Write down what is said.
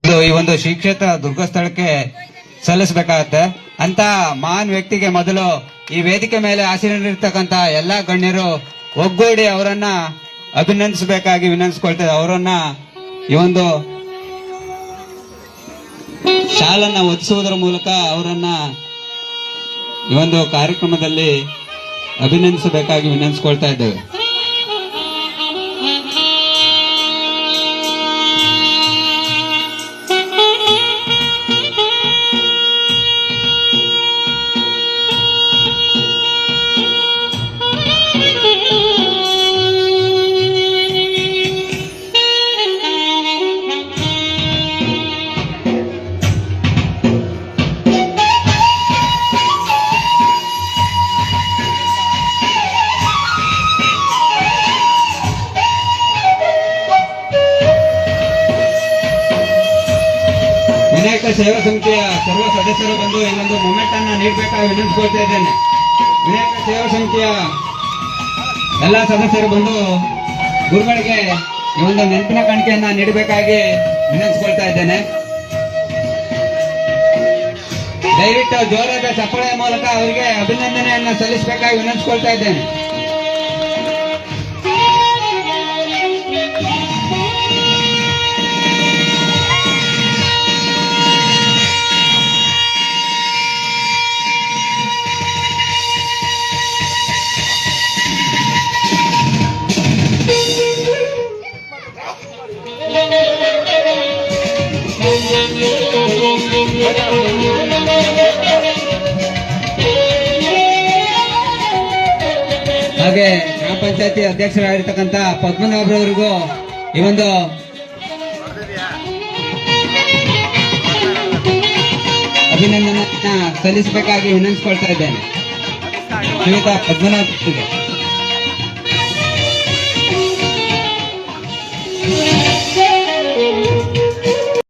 ಈ ಒಂದು ಶ್ರೀ ಕ್ಷೇತ್ರ ದುರ್ಗಸ್ಥಳಕ್ಕೆ ಸಲ್ಲಿಸಬೇಕಾಗತ್ತೆ ಅಂತ ಮಹಾನ್ ವ್ಯಕ್ತಿಗೆ ಮೊದಲು ಈ ವೇದಿಕೆ ಮೇಲೆ ಆಸೀನರಿರ್ತಕ್ಕಂತ ಎಲ್ಲಾ ಗಣ್ಯರು ಒಗ್ಗೂಡಿ ಅವರನ್ನ ಅಭಿನಂದಿಸಬೇಕಾಗಿ ವಿನಂತಿಸಿಕೊಳ್ತೇವೆ. ಅವರನ್ನ ಈ ಒಂದು ಶಾಲನ್ನ ಒದಿಸುವುದರ ಮೂಲಕ ಅವರನ್ನ ಈ ಒಂದು ಕಾರ್ಯಕ್ರಮದಲ್ಲಿ ಅಭಿನಂದಿಸಬೇಕಾಗಿ ವಿನಂತಿಸಿಕೊಳ್ತಾ ಇದ್ದೇವೆ. ವಿನಾಯಕ ಸೇವಾ ಸಮಿತಿಯ ಸರ್ವ ಸದಸ್ಯರು ಬಂದು ಇನ್ನೊಂದು ಮೊಮೆಂಟ್ ಅನ್ನ ನೀಡಬೇಕಾಗಿ ವಿನಂತಿಸಿಕೊಳ್ತಾ ಇದ್ದೇನೆ. ವಿನಾಯಕ ಸೇವಾ ಸಮಿತಿಯ ಎಲ್ಲಾ ಸದಸ್ಯರು ಬಂದು ಗುರುಗಳಿಗೆ ಈ ಒಂದು ನೆನಪಿನ ಕಾಣಿಕೆಯನ್ನ ನೀಡಬೇಕಾಗಿ ವಿನಂತಿಸಿಕೊಳ್ತಾ ಇದ್ದೇನೆ. ದಯವಿಟ್ಟು ಜೋರಾದ ಚಪ್ಪಾಳೆಯ ಮೂಲಕ ಅವರಿಗೆ ಅಭಿನಂದನೆಯನ್ನ ಸಲ್ಲಿಸಬೇಕಾಗಿ ವಿನಂತಿಸಿಕೊಳ್ತಾ ಇದ್ದೇನೆ. ಹಾಗೆ ಗ್ರಾಮ ಪಂಚಾಯತಿ ಅಧ್ಯಕ್ಷರಾಗಿರ್ತಕ್ಕಂಥ ಪದ್ಮನಾಭರವರಿಗೂ ಈ ಒಂದು ಅಭಿನಂದನೆಯನ್ನ ಸಲ್ಲಿಸಬೇಕಾಗಿ ವಿನಂತಿಸಿಕೊಳ್ತಾ ಇದ್ದೇನೆ. ಶ್ರೀಯುತ ಪದ್ಮನಾಭರಿಗೆ